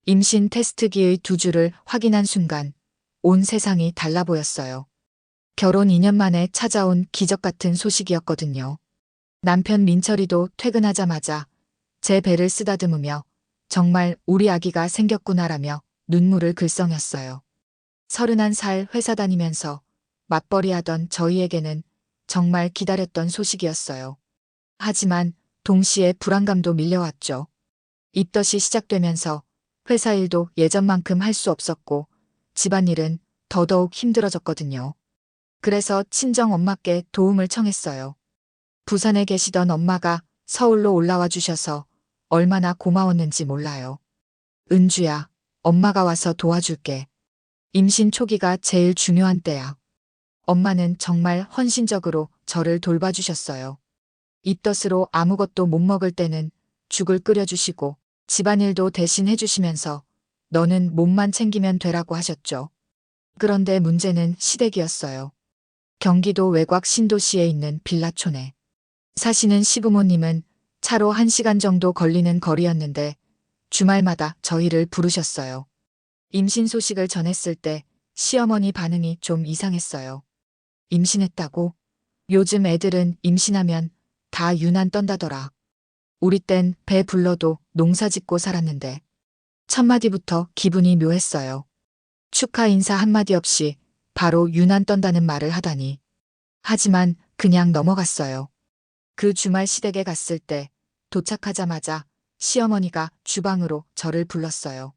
임신 테스트기의 두 줄을 확인한 순간 온 세상이 달라 보였어요. 결혼 2년 만에 찾아온 기적 같은 소식이었거든요. 남편 민철이도 퇴근하자마자 제 배를 쓰다듬으며 정말 우리 아기가 생겼구나라며 눈물을 글썽였어요. 31살 회사 다니면서 맞벌이 하던 저희에게는 정말 기다렸던 소식이었어요. 하지만 동시에 불안감도 밀려왔죠. 입덧이 시작되면서 회사 일도 예전만큼 할 수 없었고 집안일은 더더욱 힘들어졌거든요. 그래서 친정 엄마께 도움을 청했어요. 부산에 계시던 엄마가 서울로 올라와 주셔서 얼마나 고마웠는지 몰라요. 은주야, 엄마가 와서 도와줄게. 임신 초기가 제일 중요한 때야. 엄마는 정말 헌신적으로 저를 돌봐주셨어요. 입덧으로 아무것도 못 먹을 때는 죽을 끓여주시고 집안일도 대신 해주시면서 너는 몸만 챙기면 되라고 하셨죠. 그런데 문제는 시댁이었어요. 경기도 외곽 신도시에 있는 빌라촌에 사시는 시부모님은 차로 1시간 정도 걸리는 거리였는데 주말마다 저희를 부르셨어요. 임신 소식을 전했을 때 시어머니 반응이 좀 이상했어요. 임신했다고? 요즘 애들은 임신하면 다 유난 떤다더라. 우리 땐 배 불러도 농사 짓고 살았는데. 첫 마디부터 기분이 묘했어요. 축하 인사 한마디 없이 바로 유난 떤다는 말을 하다니. 하지만 그냥 넘어갔어요. 그 주말 시댁에 갔을 때 도착하자마자 시어머니가 주방으로 저를 불렀어요.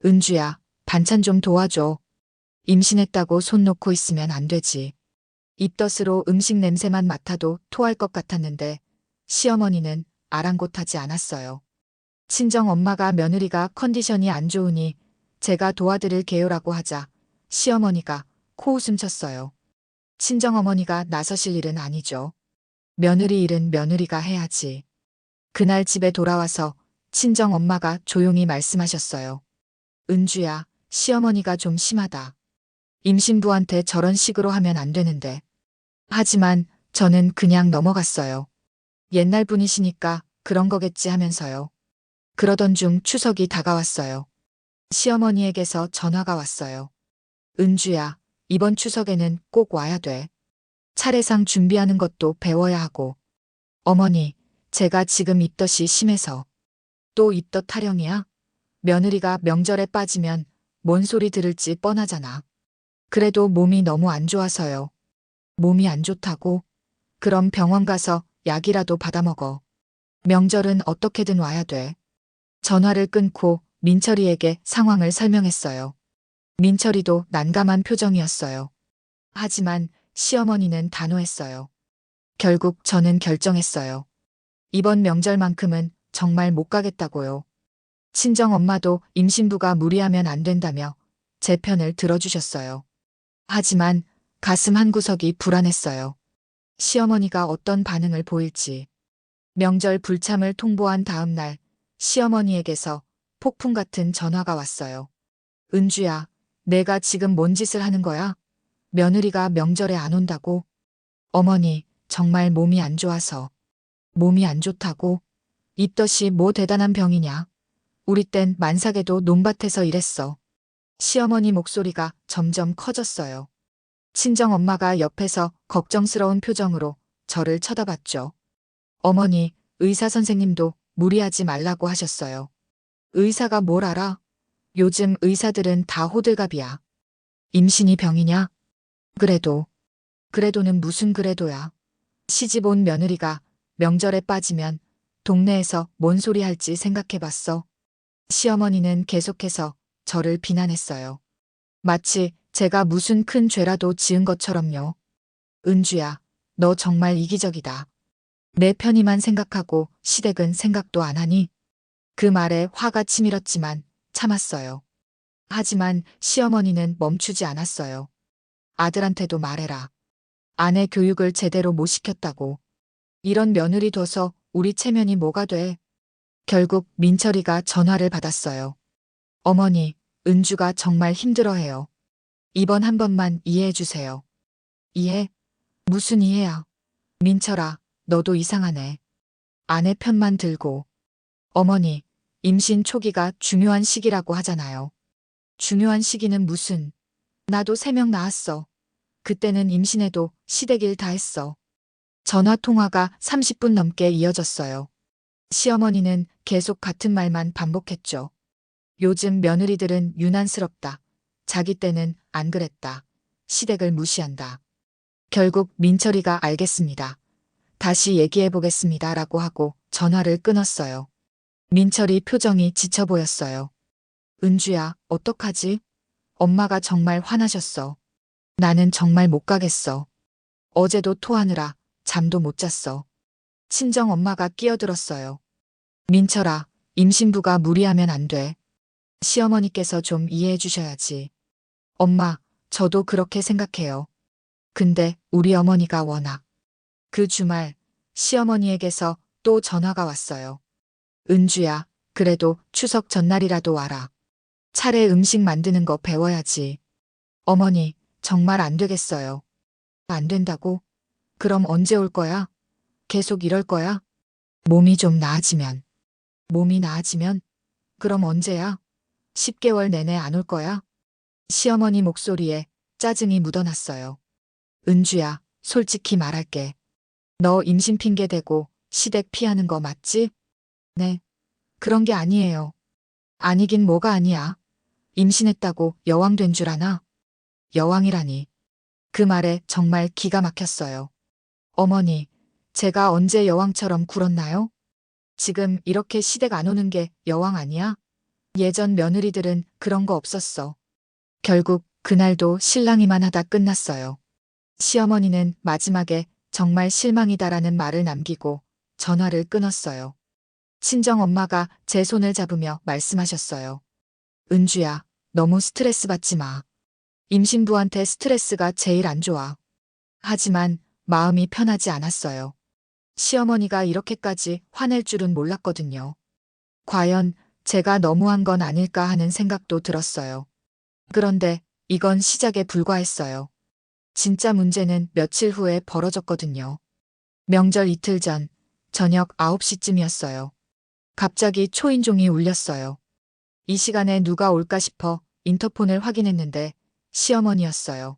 은주야, 반찬 좀 도와줘. 임신했다고 손 놓고 있으면 안 되지. 입덧으로 음식 냄새만 맡아도 토할 것 같았는데 시어머니는 아랑곳하지 않았어요. 친정 엄마가 며느리가 컨디션이 안 좋으니 제가 도와드릴게요라고 하자 시어머니가 코웃음 쳤어요. 친정어머니가 나서실 일은 아니죠. 며느리 일은 며느리가 해야지. 그날 집에 돌아와서 친정엄마가 조용히 말씀하셨어요. 은주야, 시어머니가 좀 심하다. 임신부한테 저런 식으로 하면 안 되는데. 하지만 저는 그냥 넘어갔어요. 옛날 분이시니까 그런 거겠지 하면서요. 그러던 중 추석이 다가왔어요. 시어머니에게서 전화가 왔어요. 은주야, 이번 추석에는 꼭 와야 돼. 차례상 준비하는 것도 배워야 하고. 어머니, 제가 지금 입덧이 심해서. 또 입덧 타령이야? 며느리가 명절에 빠지면 뭔 소리 들을지 뻔하잖아. 그래도 몸이 너무 안 좋아서요. 몸이 안 좋다고? 그럼 병원 가서 약이라도 받아먹어. 명절은 어떻게든 와야 돼. 전화를 끊고 민철이에게 상황을 설명했어요. 민철이도 난감한 표정이었어요. 하지만 시어머니는 단호했어요. 결국 저는 결정했어요. 이번 명절만큼은 정말 못 가겠다고요. 친정 엄마도 임신부가 무리하면 안 된다며 제 편을 들어주셨어요. 하지만 가슴 한구석이 불안했어요. 시어머니가 어떤 반응을 보일지. 명절 불참을 통보한 다음 날 시어머니에게서 폭풍 같은 전화가 왔어요. 은주야, 내가 지금 뭔 짓을 하는 거야? 며느리가 명절에 안 온다고? 어머니, 정말 몸이 안 좋아서. 몸이 안 좋다고? 입덧이 뭐 대단한 병이냐? 우리 땐 만삭에도 논밭에서 일했어. 시어머니 목소리가 점점 커졌어요. 친정 엄마가 옆에서 걱정스러운 표정으로 저를 쳐다봤죠. 어머니, 의사 선생님도 무리하지 말라고 하셨어요. 의사가 뭘 알아? 요즘 의사들은 다 호들갑이야. 임신이 병이냐? 그래도는 무슨 그래도야. 시집 온 며느리가 명절에 빠지면 동네에서 뭔 소리 할지 생각해봤어. 시어머니는 계속해서 저를 비난했어요. 마치 제가 무슨 큰 죄라도 지은 것처럼요. 은주야, 너 정말 이기적이다. 내 편의만 생각하고 시댁은 생각도 안 하니? 그 말에 화가 치밀었지만 참았어요. 하지만 시어머니는 멈추지 않았어요. 아들한테도 말해라. 아내 교육을 제대로 못 시켰다고. 이런 며느리 둬서 우리 체면이 뭐가 돼? 결국 민철이가 전화를 받았어요. 어머니, 은주가 정말 힘들어해요. 이번 한 번만 이해해 주세요. 이해? 무슨 이해야? 민철아, 너도 이상하네. 아내 편만 들고. 어머니, 임신 초기가 중요한 시기라고 하잖아요. 중요한 시기는 무슨. 나도 3명 낳았어. 그때는 임신해도 시댁일 다 했어. 전화 통화가 30분 넘게 이어졌어요. 시어머니는 계속 같은 말만 반복했죠. 요즘 며느리들은 유난스럽다. 자기 때는 안 그랬다. 시댁을 무시한다. 결국 민철이가 알겠습니다. 다시 얘기해 보겠습니다. 라고 하고 전화를 끊었어요. 민철이 표정이 지쳐 보였어요. 은주야, 어떡하지? 엄마가 정말 화나셨어. 나는 정말 못 가겠어. 어제도 토하느라 잠도 못 잤어. 친정 엄마가 끼어들었어요. 민철아, 임신부가 무리하면 안 돼. 시어머니께서 좀 이해해 주셔야지. 엄마, 저도 그렇게 생각해요. 근데 우리 어머니가 워낙. 그 주말 시어머니에게서 또 전화가 왔어요. 은주야, 그래도 추석 전날이라도 와라. 차례 음식 만드는 거 배워야지. 어머니, 정말 안 되겠어요. 안 된다고? 그럼 언제 올 거야? 계속 이럴 거야? 몸이 좀 나아지면. 몸이 나아지면? 그럼 언제야? 10개월 내내 안 올 거야? 시어머니 목소리에 짜증이 묻어났어요. 은주야, 솔직히 말할게. 너 임신 핑계 대고 시댁 피하는 거 맞지? 네. 그런 게 아니에요. 아니긴 뭐가 아니야. 임신했다고 여왕 된 줄 아나? 여왕이라니. 그 말에 정말 기가 막혔어요. 어머니, 제가 언제 여왕처럼 굴었나요? 지금 이렇게 시댁 안 오는 게 여왕 아니야? 예전 며느리들은 그런 거 없었어. 결국 그날도 실랑이만 하다 끝났어요. 시어머니는 마지막에 정말 실망이다라는 말을 남기고 전화를 끊었어요. 친정 엄마가 제 손을 잡으며 말씀하셨어요. 은주야, 너무 스트레스 받지 마. 임신부한테 스트레스가 제일 안 좋아. 하지만 마음이 편하지 않았어요. 시어머니가 이렇게까지 화낼 줄은 몰랐거든요. 과연 제가 너무한 건 아닐까 하는 생각도 들었어요. 그런데 이건 시작에 불과했어요. 진짜 문제는 며칠 후에 벌어졌거든요. 명절 이틀 전 저녁 9시쯤이었어요. 갑자기 초인종이 울렸어요. 이 시간에 누가 올까 싶어 인터폰을 확인했는데 시어머니였어요.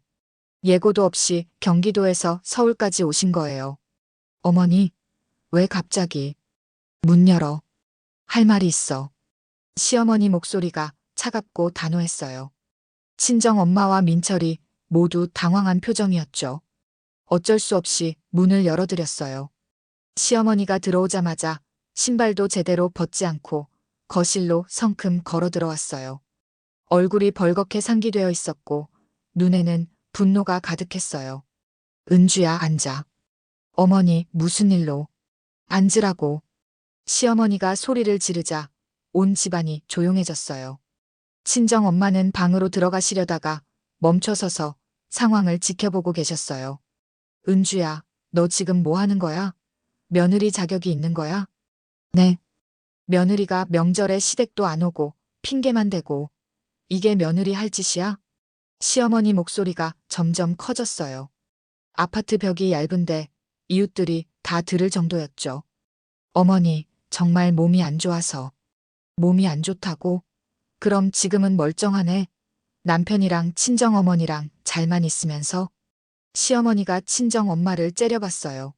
예고도 없이 경기도에서 서울까지 오신 거예요. 어머니, 왜 갑자기? 문 열어. 할 말이 있어. 시어머니 목소리가 차갑고 단호했어요. 친정 엄마와 민철이 모두 당황한 표정이었죠. 어쩔 수 없이 문을 열어드렸어요. 시어머니가 들어오자마자 신발도 제대로 벗지 않고 거실로 성큼 걸어 들어왔어요. 얼굴이 벌겋게 상기되어 있었고 눈에는 분노가 가득했어요. 은주야, 앉아. 어머니, 무슨 일로? 앉으라고. 시어머니가 소리를 지르자 온 집안이 조용해졌어요. 친정 엄마는 방으로 들어가시려다가 멈춰서서 상황을 지켜보고 계셨어요. 은주야, 너 지금 뭐 하는 거야? 며느리 자격이 있는 거야? 네. 며느리가 명절에 시댁도 안 오고 핑계만 대고 이게 며느리 할 짓이야? 시어머니 목소리가 점점 커졌어요. 아파트 벽이 얇은데 이웃들이 다 들을 정도였죠. 어머니, 정말 몸이 안 좋아서. 몸이 안 좋다고? 그럼 지금은 멀쩡하네. 남편이랑 친정어머니랑 잘만 있으면서. 시어머니가 친정엄마를 째려봤어요.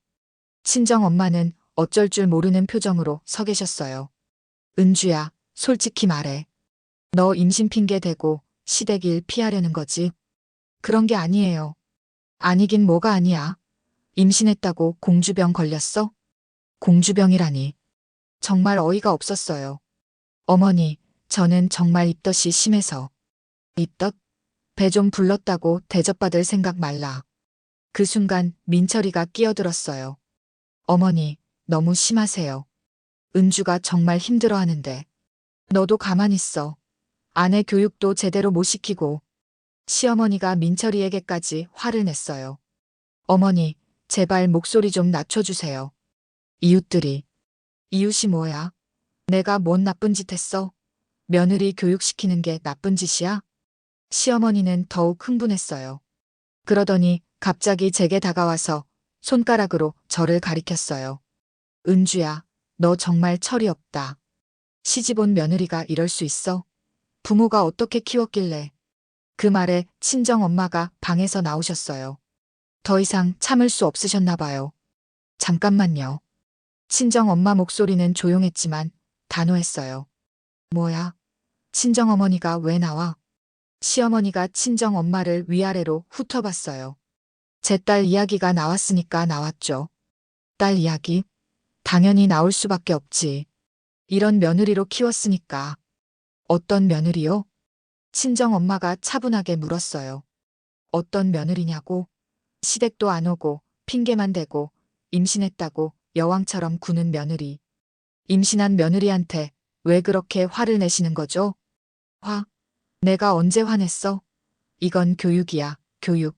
친정엄마는 어쩔 줄 모르는 표정으로 서 계셨어요. 은주야, 솔직히 말해. 너 임신 핑계 대고 시댁 일 피하려는 거지? 그런 게 아니에요. 아니긴 뭐가 아니야. 임신했다고 공주병 걸렸어? 공주병이라니. 정말 어이가 없었어요. 어머니, 저는 정말 입덧이 심해서. 입덧? 배 좀 불렀다고 대접받을 생각 말라. 그 순간 민철이가 끼어들었어요. 어머니, 너무 심하세요. 은주가 정말 힘들어하는데. 너도 가만히 있어. 아내 교육도 제대로 못 시키고. 시어머니가 민철이에게까지 화를 냈어요. 어머니, 제발 목소리 좀 낮춰주세요. 이웃들이. 이웃이 뭐야? 내가 뭔 나쁜 짓 했어? 며느리 교육시키는 게 나쁜 짓이야? 시어머니는 더욱 흥분했어요. 그러더니 갑자기 제게 다가와서 손가락으로 저를 가리켰어요. 은주야, 너 정말 철이 없다. 시집온 며느리가 이럴 수 있어? 부모가 어떻게 키웠길래? 그 말에 친정 엄마가 방에서 나오셨어요. 더 이상 참을 수 없으셨나 봐요. 잠깐만요. 친정 엄마 목소리는 조용했지만 단호했어요. 뭐야? 친정 어머니가 왜 나와? 시어머니가 친정 엄마를 위아래로 훑어봤어요. 제 딸 이야기가 나왔으니까 나왔죠. 딸 이야기? 당연히 나올 수밖에 없지. 이런 며느리로 키웠으니까. 어떤 며느리요? 친정 엄마가 차분하게 물었어요. 어떤 며느리냐고? 시댁도 안 오고 핑계만 대고 임신했다고 여왕처럼 구는 며느리. 임신한 며느리한테 왜 그렇게 화를 내시는 거죠? 화? 내가 언제 화냈어? 이건 교육이야, 교육.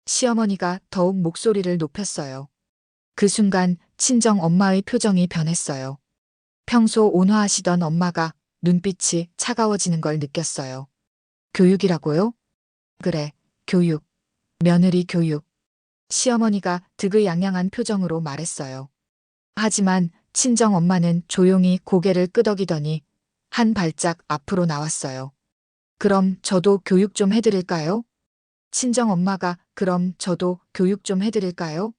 시어머니가 더욱 목소리를 높였어요. 그 순간 친정 엄마의 표정이 변했어요. 평소 온화하시던 엄마가 눈빛이 차가워지는 걸 느꼈어요. 교육이라고요? 그래, 교육. 며느리 교육. 시어머니가 득의양양한 표정으로 말했어요. 하지만 친정 엄마는 조용히 고개를 끄덕이더니 한 발짝 앞으로 나왔어요. 그럼 저도 교육 좀 해드릴까요? 친정 엄마가 그럼 저도 교육 좀 해드릴까요?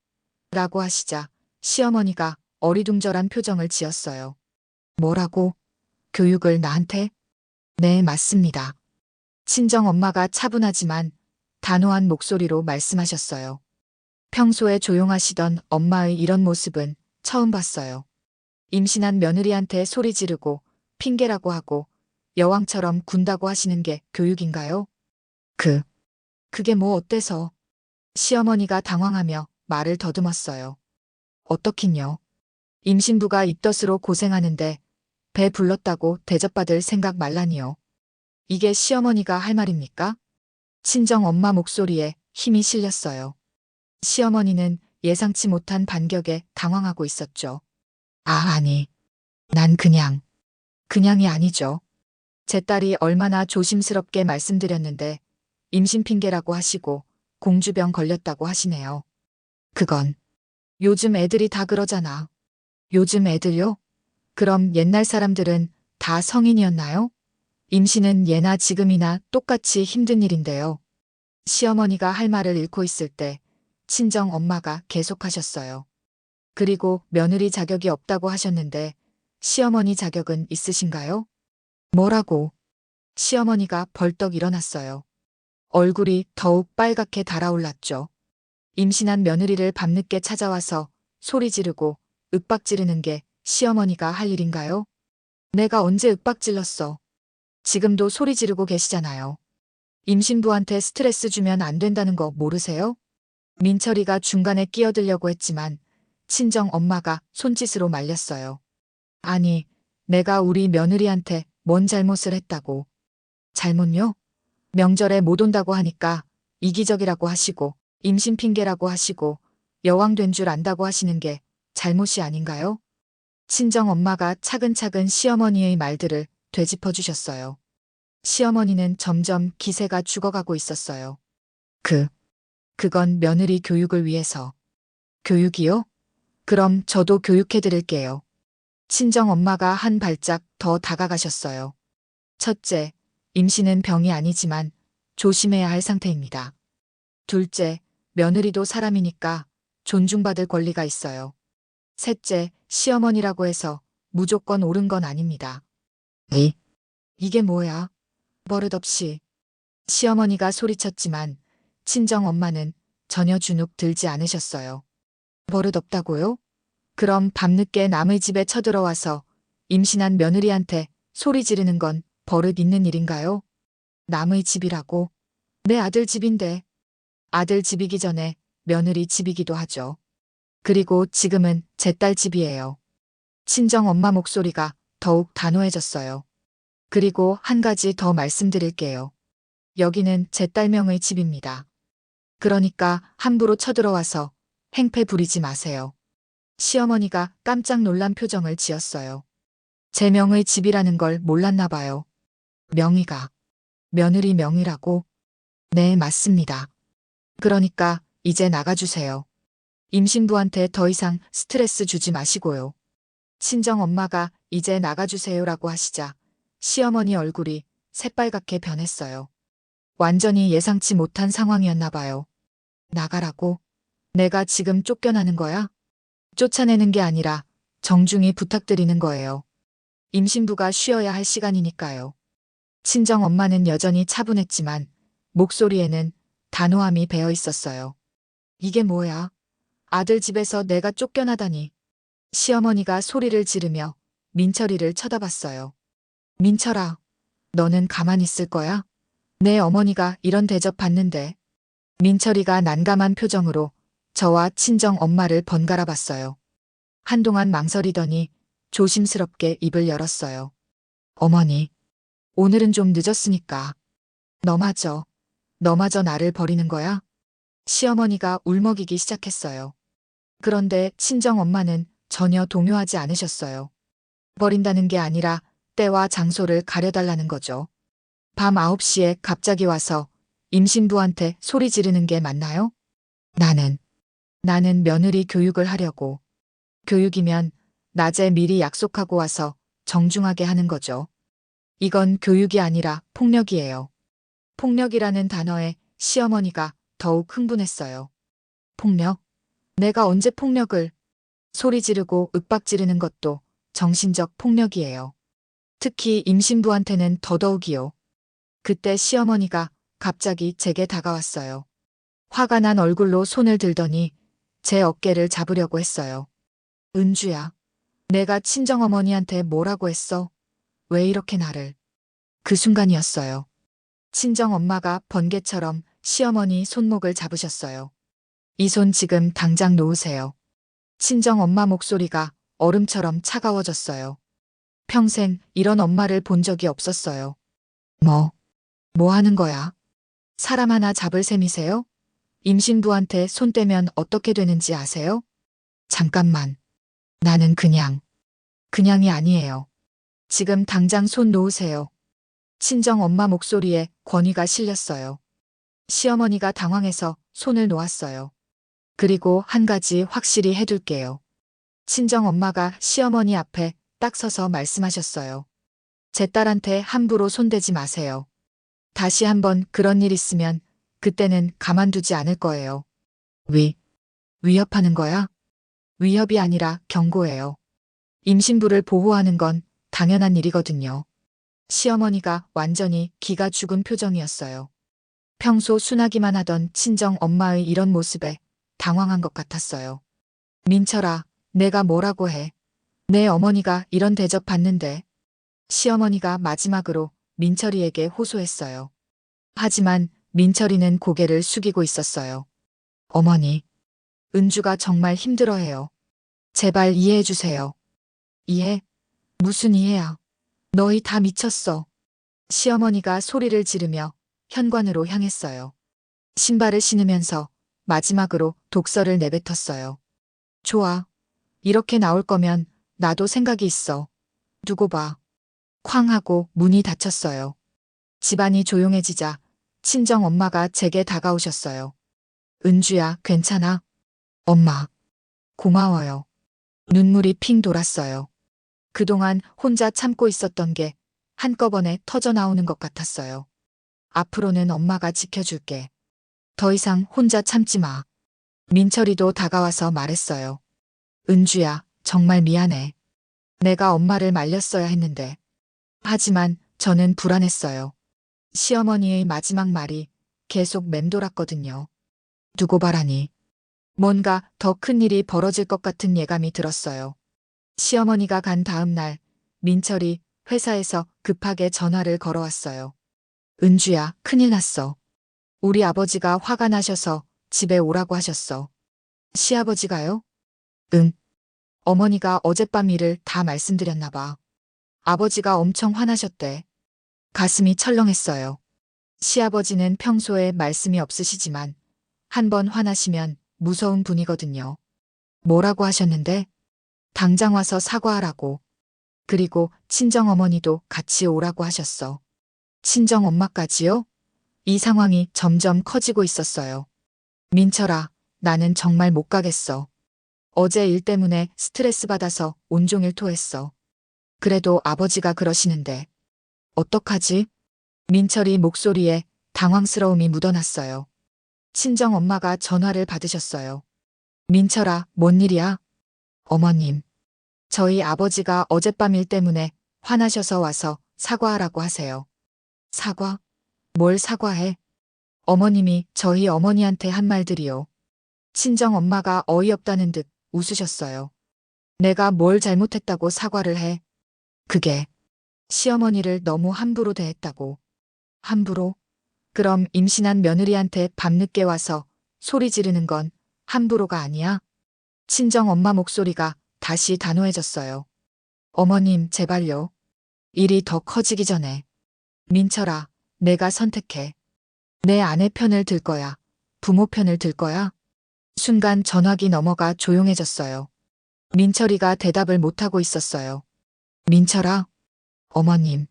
라고 하시자 시어머니가 어리둥절한 표정을 지었어요. 뭐라고? 교육을 나한테? 네, 맞습니다. 친정 엄마가 차분하지만 단호한 목소리로 말씀하셨어요. 평소에 조용하시던 엄마의 이런 모습은 처음 봤어요. 임신한 며느리한테 소리 지르고 핑계라고 하고 여왕처럼 군다고 하시는 게 교육인가요? 그게 뭐 어때서? 시어머니가 당황하며 말을 더듬었어요. 어떻긴요? 임신부가 입덧으로 고생하는데 배 불렀다고 대접받을 생각 말라니요. 이게 시어머니가 할 말입니까? 친정 엄마 목소리에 힘이 실렸어요. 시어머니는 예상치 못한 반격에 당황하고 있었죠. 아니. 난 그냥이 아니죠. 제 딸이 얼마나 조심스럽게 말씀드렸는데 임신 핑계라고 하시고 공주병 걸렸다고 하시네요. 그건 요즘 애들이 다 그러잖아. 요즘 애들요? 그럼 옛날 사람들은 다 성인이었나요? 임신은 예나 지금이나 똑같이 힘든 일인데요. 시어머니가 할 말을 잃고 있을 때 친정 엄마가 계속하셨어요. 그리고 며느리 자격이 없다고 하셨는데 시어머니 자격은 있으신가요? 뭐라고? 시어머니가 벌떡 일어났어요. 얼굴이 더욱 빨갛게 달아올랐죠. 임신한 며느리를 밤늦게 찾아와서 소리 지르고 윽박 지르는 게 시어머니가 할 일인가요? 내가 언제 윽박 질렀어? 지금도 소리 지르고 계시잖아요. 임신부한테 스트레스 주면 안 된다는 거 모르세요? 민철이가 중간에 끼어들려고 했지만 친정 엄마가 손짓으로 말렸어요. 아니, 내가 우리 며느리한테 뭔 잘못을 했다고. 잘못요? 명절에 못 온다고 하니까 이기적이라고 하시고 임신 핑계라고 하시고 여왕 된 줄 안다고 하시는 게 잘못이 아닌가요? 친정 엄마가 차근차근 시어머니의 말들을 되짚어 주셨어요. 시어머니는 점점 기세가 죽어가고 있었어요. 그건 며느리 교육을 위해서. 교육이요? 그럼 저도 교육해 드릴게요. 친정 엄마가 한 발짝 더 다가가셨어요. 첫째, 임신은 병이 아니지만 조심해야 할 상태입니다. 둘째, 며느리도 사람이니까 존중받을 권리가 있어요. 셋째, 시어머니라고 해서 무조건 옳은 건 아닙니다. 이게 뭐야? 버릇없이. 시어머니가 소리쳤지만 친정 엄마는 전혀 주눅 들지 않으셨어요. 버릇없다고요? 그럼 밤늦게 남의 집에 쳐들어와서 임신한 며느리한테 소리 지르는 건 버릇 있는 일인가요? 남의 집이라고? 내 아들 집인데. 아들 집이기 전에 며느리 집이기도 하죠. 그리고 지금은 제 딸 집이에요. 친정 엄마 목소리가 더욱 단호해졌어요. 그리고 한 가지 더 말씀드릴게요. 여기는 제 딸명의 집입니다. 그러니까 함부로 쳐들어와서 행패 부리지 마세요. 시어머니가 깜짝 놀란 표정을 지었어요. 제 명의 집이라는 걸 몰랐나 봐요. 명의가. 며느리 명의라고? 네, 맞습니다. 그러니까 이제 나가주세요. 임신부한테 더 이상 스트레스 주지 마시고요. 친정 엄마가 이제 나가주세요라고 하시자 시어머니 얼굴이 새빨갛게 변했어요. 완전히 예상치 못한 상황이었나 봐요. 나가라고? 내가 지금 쫓겨나는 거야? 쫓아내는 게 아니라 정중히 부탁드리는 거예요. 임신부가 쉬어야 할 시간이니까요. 친정 엄마는 여전히 차분했지만 목소리에는 단호함이 배어 있었어요. 이게 뭐야? 아들 집에서 내가 쫓겨나다니. 시어머니가 소리를 지르며 민철이를 쳐다봤어요. 민철아, 너는 가만히 있을 거야? 내 어머니가 이런 대접 받는데. 민철이가 난감한 표정으로 저와 친정 엄마를 번갈아 봤어요. 한동안 망설이더니 조심스럽게 입을 열었어요. 어머니, 오늘은 좀 늦었으니까. 너마저 나를 버리는 거야? 시어머니가 울먹이기 시작했어요. 그런데 친정 엄마는 전혀 동요하지 않으셨어요. 버린다는 게 아니라 때와 장소를 가려달라는 거죠. 밤 9시에 갑자기 와서 임신부한테 소리 지르는 게 맞나요? 나는 며느리 교육을 하려고. 교육이면 낮에 미리 약속하고 와서 정중하게 하는 거죠. 이건 교육이 아니라 폭력이에요. 폭력이라는 단어에 시어머니가 더욱 흥분했어요. 폭력? 내가 언제 폭력을? 소리 지르고 윽박 지르는 것도 정신적 폭력이에요. 특히 임신부한테는 더더욱이요. 그때 시어머니가 갑자기 제게 다가왔어요. 화가 난 얼굴로 손을 들더니 제 어깨를 잡으려고 했어요. 은주야, 내가 친정어머니한테 뭐라고 했어? 왜 이렇게 나를? 그 순간이었어요. 친정엄마가 번개처럼 시어머니 손목을 잡으셨어요. 이 손 지금 당장 놓으세요. 친정엄마 목소리가 얼음처럼 차가워졌어요. 평생 이런 엄마를 본 적이 없었어요. 뭐 하는 거야? 사람 하나 잡을 셈이세요? 임신부한테 손 떼면 어떻게 되는지 아세요? 잠깐만. 나는 그냥이 아니에요. 지금 당장 손 놓으세요. 친정 엄마 목소리에 권위가 실렸어요. 시어머니가 당황해서 손을 놓았어요. 그리고 한 가지 확실히 해둘게요. 친정 엄마가 시어머니 앞에 딱 서서 말씀하셨어요. 제 딸한테 함부로 손대지 마세요. 다시 한번 그런 일 있으면 그때는 가만두지 않을 거예요. 위협하는 거야? 위협이 아니라 경고예요. 임신부를 보호하는 건 당연한 일이거든요. 시어머니가 완전히 기가 죽은 표정이었어요. 평소 순하기만 하던 친정 엄마의 이런 모습에 당황한 것 같았어요. 민철아, 내가 뭐라고 해. 내 어머니가 이런 대접 받는데. 시어머니가 마지막으로 민철이에게 호소했어요. 하지만 민철이는 고개를 숙이고 있었어요. 어머니, 은주가 정말 힘들어해요. 제발 이해해 주세요. 이해? 무슨 이해야? 너희 다 미쳤어. 시어머니가 소리를 지르며 현관으로 향했어요. 신발을 신으면서 마지막으로 독서를 내뱉었어요. 좋아. 이렇게 나올 거면 나도 생각이 있어. 두고 봐. 쾅 하고 문이 닫혔어요. 집안이 조용해지자 친정 엄마가 제게 다가오셨어요. 은주야, 괜찮아? 엄마, 고마워요. 눈물이 핑 돌았어요. 그동안 혼자 참고 있었던 게 한꺼번에 터져 나오는 것 같았어요. 앞으로는 엄마가 지켜줄게. 더 이상 혼자 참지 마. 민철이도 다가와서 말했어요. 은주야, 정말 미안해. 내가 엄마를 말렸어야 했는데. 하지만 저는 불안했어요. 시어머니의 마지막 말이 계속 맴돌았거든요. 두고 봐라니. 뭔가 더 큰 일이 벌어질 것 같은 예감이 들었어요. 시어머니가 간 다음 날 민철이 회사에서 급하게 전화를 걸어왔어요. 은주야, 큰일 났어. 우리 아버지가 화가 나셔서 집에 오라고 하셨어. 시아버지가요? 응. 어머니가 어젯밤 일을 다 말씀드렸나 봐. 아버지가 엄청 화나셨대. 가슴이 철렁했어요. 시아버지는 평소에 말씀이 없으시지만 한 번 화나시면 무서운 분이거든요. 뭐라고 하셨는데? 당장 와서 사과하라고. 그리고 친정어머니도 같이 오라고 하셨어. 친정엄마까지요? 이 상황이 점점 커지고 있었어요. 민철아, 나는 정말 못 가겠어. 어제 일 때문에 스트레스 받아서 온종일 토했어. 그래도 아버지가 그러시는데. 어떡하지? 민철이 목소리에 당황스러움이 묻어났어요. 친정 엄마가 전화를 받으셨어요. 민철아, 뭔 일이야? 어머님, 저희 아버지가 어젯밤 일 때문에 화나셔서 와서 사과하라고 하세요. 사과? 뭘 사과해? 어머님이 저희 어머니한테 한 말들이요. 친정 엄마가 어이없다는 듯 웃으셨어요. 내가 뭘 잘못했다고 사과를 해. 그게 시어머니를 너무 함부로 대했다고. 함부로? 그럼 임신한 며느리한테 밤늦게 와서 소리 지르는 건 함부로가 아니야? 친정 엄마 목소리가 다시 단호해졌어요. 어머님, 제발요. 일이 더 커지기 전에. 민철아, 내가 선택해. 내 아내 편을 들 거야. 부모 편을 들 거야. 순간 전화기 넘어가 조용해졌어요. 민철이가 대답을 못하고 있었어요. 민철아, 어머님,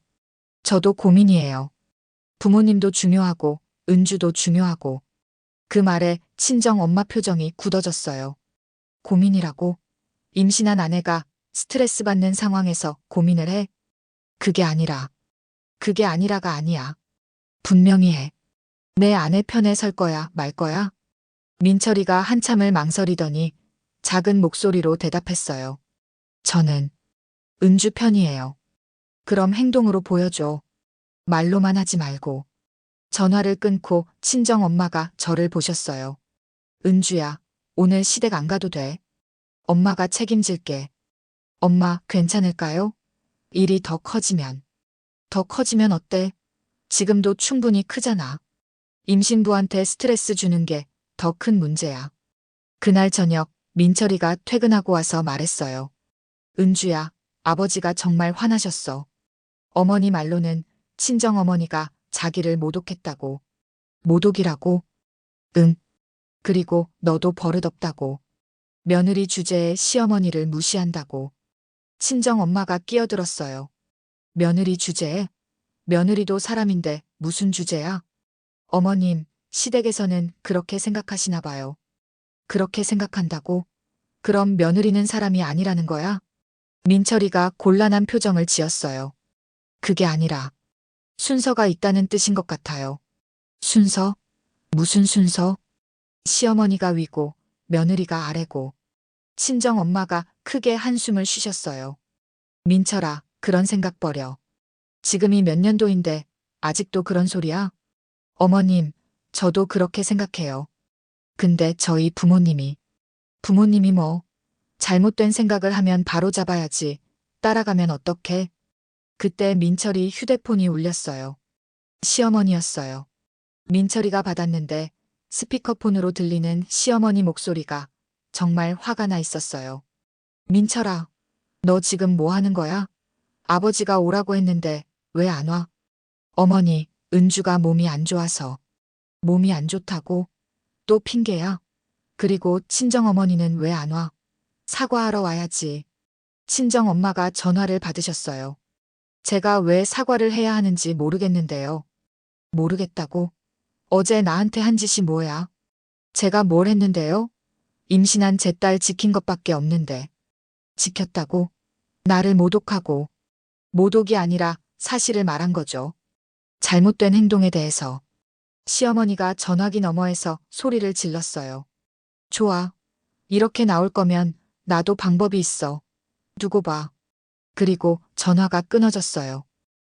저도 고민이에요. 부모님도 중요하고, 은주도 중요하고. 그 말에 친정 엄마 표정이 굳어졌어요. 고민이라고? 임신한 아내가 스트레스 받는 상황에서 고민을 해? 그게 아니라가 아니야. 분명히 해. 내 아내 편에 설 거야, 말 거야? 민철이가 한참을 망설이더니 작은 목소리로 대답했어요. 저는 은주 편이에요. 그럼 행동으로 보여줘. 말로만 하지 말고. 전화를 끊고 친정 엄마가 저를 보셨어요. 은주야, 오늘 시댁 안 가도 돼. 엄마가 책임질게. 엄마, 괜찮을까요? 일이 더 커지면. 더 커지면 어때? 지금도 충분히 크잖아. 임신부한테 스트레스 주는 게 더 큰 문제야. 그날 저녁 민철이가 퇴근하고 와서 말했어요. 은주야, 아버지가 정말 화나셨어. 어머니 말로는 친정어머니가 자기를 모독했다고. 모독이라고? 응. 그리고 너도 버릇없다고. 며느리 주제에 시어머니를 무시한다고. 친정엄마가 끼어들었어요. 며느리 주제에? 며느리도 사람인데 무슨 주제야? 어머님, 시댁에서는 그렇게 생각하시나 봐요. 그렇게 생각한다고? 그럼 며느리는 사람이 아니라는 거야? 민철이가 곤란한 표정을 지었어요. 그게 아니라 순서가 있다는 뜻인 것 같아요. 순서? 무슨 순서? 시어머니가 위고 며느리가 아래고. 친정 엄마가 크게 한숨을 쉬셨어요. 민철아, 그런 생각 버려. 지금이 몇 년도인데 아직도 그런 소리야? 어머님, 저도 그렇게 생각해요. 근데 저희 부모님이 뭐, 잘못된 생각을 하면 바로 잡아야지. 따라가면 어떡해? 그때 민철이 휴대폰이 울렸어요. 시어머니였어요. 민철이가 받았는데 스피커폰으로 들리는 시어머니 목소리가 정말 화가 나 있었어요. 민철아, 너 지금 뭐 하는 거야? 아버지가 오라고 했는데 왜 안 와? 어머니, 은주가 몸이 안 좋아서. 몸이 안 좋다고? 또 핑계야? 그리고 친정어머니는 왜 안 와? 사과하러 와야지. 친정엄마가 전화를 받으셨어요. 제가 왜 사과를 해야 하는지 모르겠는데요. 모르겠다고? 어제 나한테 한 짓이 뭐야? 제가 뭘 했는데요? 임신한 제 딸 지킨 것밖에 없는데. 지켰다고? 나를 모독하고. 모독이 아니라 사실을 말한 거죠. 잘못된 행동에 대해서. 시어머니가 전화기 너머에서 소리를 질렀어요. 좋아. 이렇게 나올 거면 나도 방법이 있어. 두고 봐. 그리고 전화가 끊어졌어요.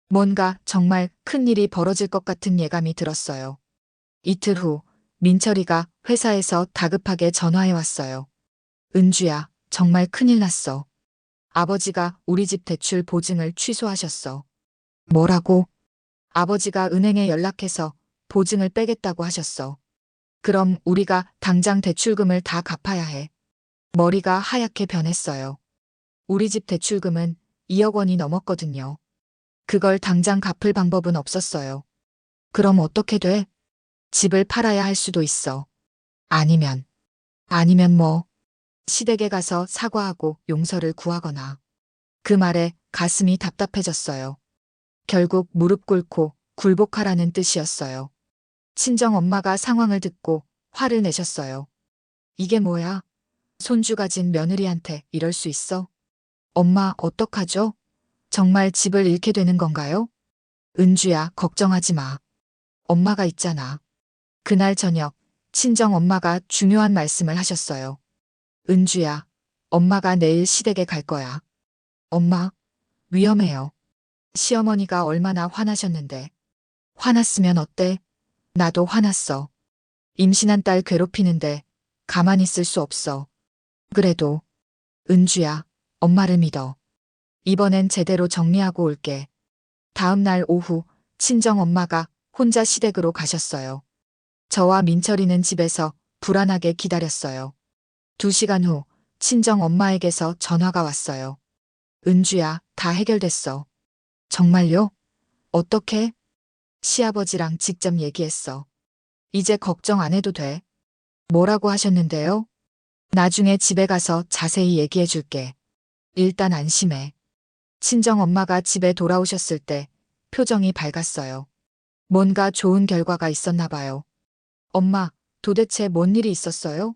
뭔가 정말 큰일이 벌어질 것 같은 예감이 들었어요. 이틀 후 민철이가 회사에서 다급하게 전화해 왔어요. 은주야, 정말 큰일 났어. 아버지가 우리 집 대출 보증을 취소하셨어. 뭐라고? 아버지가 은행에 연락해서 보증을 빼겠다고 하셨어. 그럼 우리가 당장 대출금을 다 갚아야 해. 머리가 하얗게 변했어요. 우리 집 대출금은 2억 원이 넘었거든요. 그걸 당장 갚을 방법은 없었어요. 그럼 어떻게 돼? 집을 팔아야 할 수도 있어. 아니면 뭐, 시댁에 가서 사과하고 용서를 구하거나. 그 말에 가슴이 답답해졌어요. 결국 무릎 꿇고 굴복하라는 뜻이었어요. 친정 엄마가 상황을 듣고 화를 내셨어요. 이게 뭐야? 손주 가진 며느리한테 이럴 수 있어? 엄마, 어떡하죠? 정말 집을 잃게 되는 건가요? 은주야, 걱정하지 마. 엄마가 있잖아. 그날 저녁, 친정 엄마가 중요한 말씀을 하셨어요. 은주야, 엄마가 내일 시댁에 갈 거야. 엄마, 위험해요. 시어머니가 얼마나 화나셨는데. 화났으면 어때? 나도 화났어. 임신한 딸 괴롭히는데 가만히 있을 수 없어. 그래도, 은주야, 엄마를 믿어. 이번엔 제대로 정리하고 올게. 다음 날 오후, 친정 엄마가 혼자 시댁으로 가셨어요. 저와 민철이는 집에서 불안하게 기다렸어요. 2시간 후, 친정 엄마에게서 전화가 왔어요. 은주야, 다 해결됐어. 정말요? 어떻게? 시아버지랑 직접 얘기했어. 이제 걱정 안 해도 돼. 뭐라고 하셨는데요? 나중에 집에 가서 자세히 얘기해 줄게. 일단 안심해. 친정 엄마가 집에 돌아오셨을 때 표정이 밝았어요. 뭔가 좋은 결과가 있었나 봐요. 엄마, 도대체 뭔 일이 있었어요?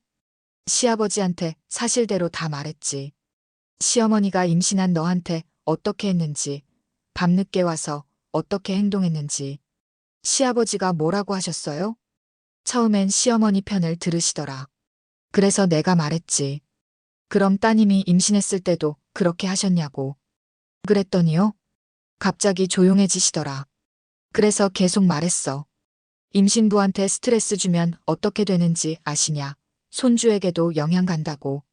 시아버지한테 사실대로 다 말했지. 시어머니가 임신한 너한테 어떻게 했는지, 밤늦게 와서 어떻게 행동했는지. 시아버지가 뭐라고 하셨어요? 처음엔 시어머니 편을 들으시더라. 그래서 내가 말했지. 그럼 따님이 임신했을 때도 그렇게 하셨냐고. 그랬더니요. 갑자기 조용해지시더라. 그래서 계속 말했어. 임신부한테 스트레스 주면 어떻게 되는지 아시냐. 손주에게도 영향 간다고.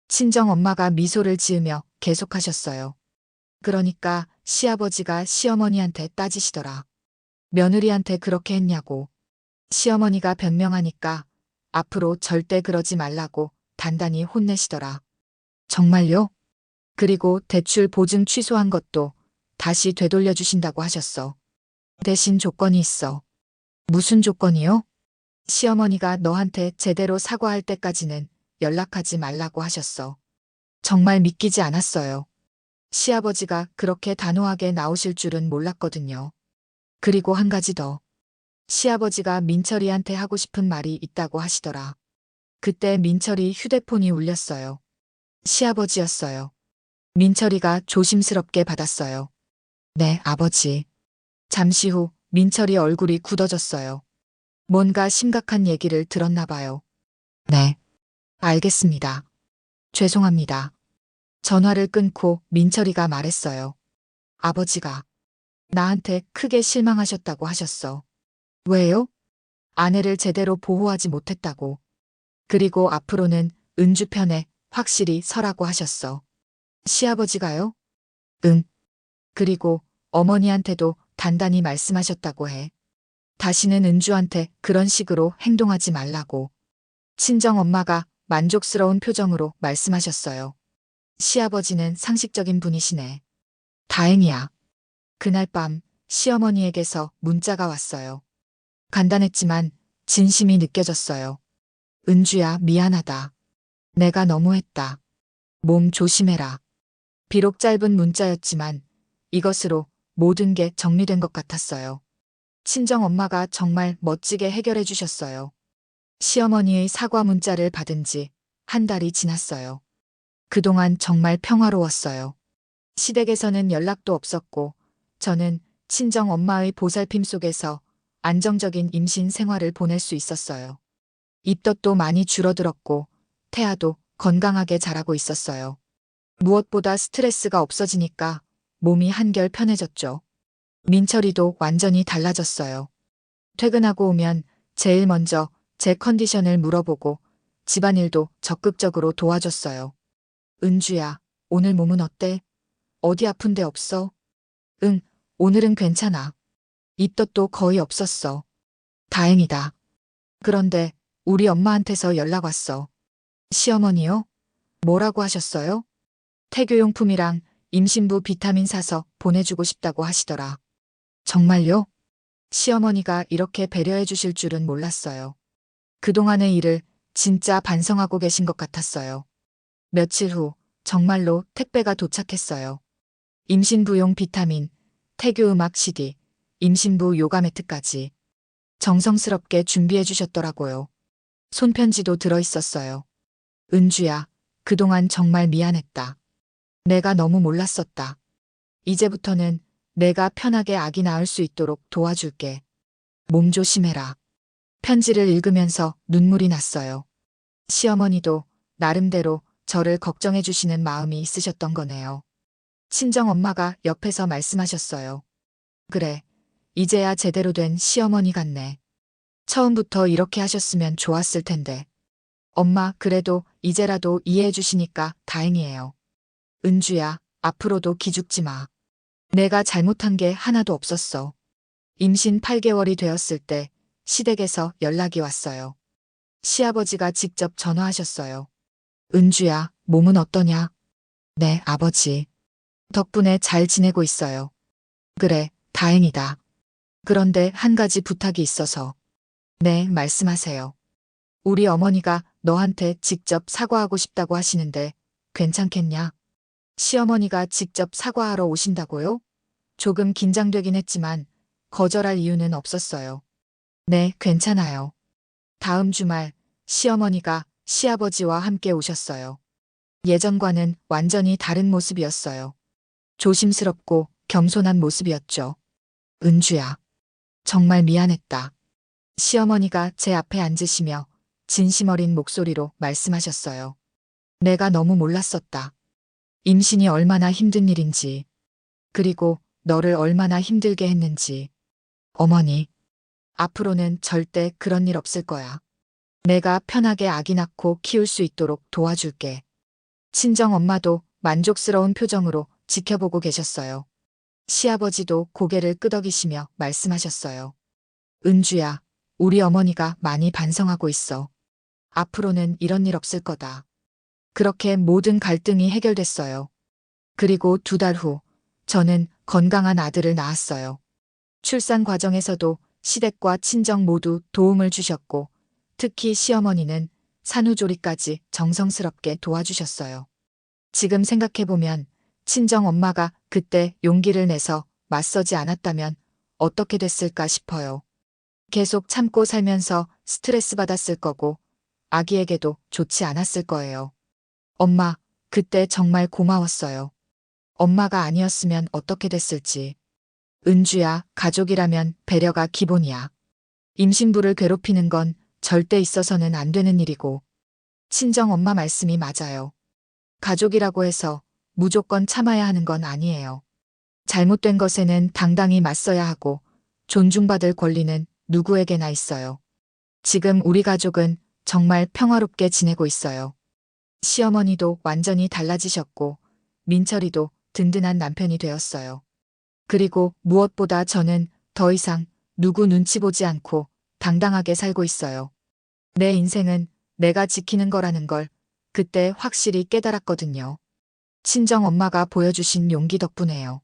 친정 엄마가 미소를 지으며 계속하셨어요. 그러니까 시아버지가 시어머니한테 따지시더라. 며느리한테 그렇게 했냐고. 시어머니가 변명하니까 앞으로 절대 그러지 말라고 단단히 혼내시더라. 정말요? 그리고 대출 보증 취소한 것도 다시 되돌려 주신다고 하셨어. 대신 조건이 있어. 무슨 조건이요? 시어머니가 너한테 제대로 사과할 때까지는 연락하지 말라고 하셨어. 정말 믿기지 않았어요. 시아버지가 그렇게 단호하게 나오실 줄은 몰랐거든요. 그리고 한 가지 더. 시아버지가 민철이한테 하고 싶은 말이 있다고 하시더라. 그때 민철이 휴대폰이 울렸어요. 시아버지였어요. 민철이가 조심스럽게 받았어요. 네, 아버지. 잠시 후 민철이 얼굴이 굳어졌어요. 뭔가 심각한 얘기를 들었나 봐요. 네, 알겠습니다. 죄송합니다. 전화를 끊고 민철이가 말했어요. 아버지가 나한테 크게 실망하셨다고 하셨어. 왜요? 아내를 제대로 보호하지 못했다고. 그리고 앞으로는 은주 편에 확실히 서라고 하셨어. 시아버지가요? 응. 그리고 어머니한테도 단단히 말씀하셨다고 해. 다시는 은주한테 그런 식으로 행동하지 말라고. 친정 엄마가 만족스러운 표정으로 말씀하셨어요. 시아버지는 상식적인 분이시네. 다행이야. 그날 밤 시어머니에게서 문자가 왔어요. 간단했지만 진심이 느껴졌어요. 은주야, 미안하다. 내가 너무했다. 몸 조심해라. 비록 짧은 문자였지만 이것으로 모든 게 정리된 것 같았어요. 친정 엄마가 정말 멋지게 해결해 주셨어요. 시어머니의 사과 문자를 받은 지 한 달이 지났어요. 그동안 정말 평화로웠어요. 시댁에서는 연락도 없었고 저는 친정 엄마의 보살핌 속에서 안정적인 임신 생활을 보낼 수 있었어요. 입덧도 많이 줄어들었고 태아도 건강하게 자라고 있었어요. 무엇보다 스트레스가 없어지니까 몸이 한결 편해졌죠. 민철이도 완전히 달라졌어요. 퇴근하고 오면 제일 먼저 제 컨디션을 물어보고 집안일도 적극적으로 도와줬어요. 은주야, 오늘 몸은 어때? 어디 아픈 데 없어? 응, 오늘은 괜찮아. 입덧도 거의 없었어. 다행이다. 그런데 우리 엄마한테서 연락 왔어. 시어머니요? 뭐라고 하셨어요? 태교용품이랑 임신부 비타민 사서 보내주고 싶다고 하시더라. 정말요? 시어머니가 이렇게 배려해 주실 줄은 몰랐어요. 그동안의 일을 진짜 반성하고 계신 것 같았어요. 며칠 후 정말로 택배가 도착했어요. 임신부용 비타민, 태교음악 CD, 임신부 요가 매트까지 정성스럽게 준비해 주셨더라고요. 손편지도 들어 있었어요. 은주야, 그동안 정말 미안했다. 내가 너무 몰랐었다. 이제부터는 내가 편하게 아기 낳을 수 있도록 도와줄게. 몸 조심해라. 편지를 읽으면서 눈물이 났어요. 시어머니도 나름대로 저를 걱정해 주시는 마음이 있으셨던 거네요. 친정 엄마가 옆에서 말씀하셨어요. 그래, 이제야 제대로 된 시어머니 같네. 처음부터 이렇게 하셨으면 좋았을 텐데. 엄마, 그래도 이제라도 이해해 주시니까 다행이에요. 은주야, 앞으로도 기죽지 마. 내가 잘못한 게 하나도 없었어. 임신 8개월이 되었을 때 시댁에서 연락이 왔어요. 시아버지가 직접 전화하셨어요. 은주야, 몸은 어떠냐? 네, 아버지. 덕분에 잘 지내고 있어요. 그래, 다행이다. 그런데 한 가지 부탁이 있어서. 네, 말씀하세요. 우리 어머니가 너한테 직접 사과하고 싶다고 하시는데 괜찮겠냐? 시어머니가 직접 사과하러 오신다고요? 조금 긴장되긴 했지만 거절할 이유는 없었어요. 네, 괜찮아요. 다음 주말 시어머니가 시아버지와 함께 오셨어요. 예전과는 완전히 다른 모습이었어요. 조심스럽고 겸손한 모습이었죠. 은주야, 정말 미안했다. 시어머니가 제 앞에 앉으시며 진심 어린 목소리로 말씀하셨어요. 내가 너무 몰랐었다. 임신이 얼마나 힘든 일인지, 그리고 너를 얼마나 힘들게 했는지. 어머니, 앞으로는 절대 그런 일 없을 거야. 내가 편하게 아기 낳고 키울 수 있도록 도와줄게. 친정 엄마도 만족스러운 표정으로 지켜보고 계셨어요. 시아버지도 고개를 끄덕이시며 말씀하셨어요. 은주야, 우리 어머니가 많이 반성하고 있어. 앞으로는 이런 일 없을 거다. 그렇게 모든 갈등이 해결됐어요. 그리고 2달 후, 저는 건강한 아들을 낳았어요. 출산 과정에서도 시댁과 친정 모두 도움을 주셨고, 특히 시어머니는 산후조리까지 정성스럽게 도와주셨어요. 지금 생각해보면 친정 엄마가 그때 용기를 내서 맞서지 않았다면 어떻게 됐을까 싶어요. 계속 참고 살면서 스트레스 받았을 거고, 아기에게도 좋지 않았을 거예요. 엄마, 그때 정말 고마웠어요. 엄마가 아니었으면 어떻게 됐을지. 은주야, 가족이라면 배려가 기본이야. 임신부를 괴롭히는 건 절대 있어서는 안 되는 일이고, 친정 엄마 말씀이 맞아요. 가족이라고 해서 무조건 참아야 하는 건 아니에요. 잘못된 것에는 당당히 맞서야 하고, 존중받을 권리는 누구에게나 있어요. 지금 우리 가족은 정말 평화롭게 지내고 있어요. 시어머니도 완전히 달라지셨고, 민철이도 든든한 남편이 되었어요. 그리고 무엇보다 저는 더 이상 누구 눈치 보지 않고 당당하게 살고 있어요. 내 인생은 내가 지키는 거라는 걸 그때 확실히 깨달았거든요. 친정 엄마가 보여주신 용기 덕분에요.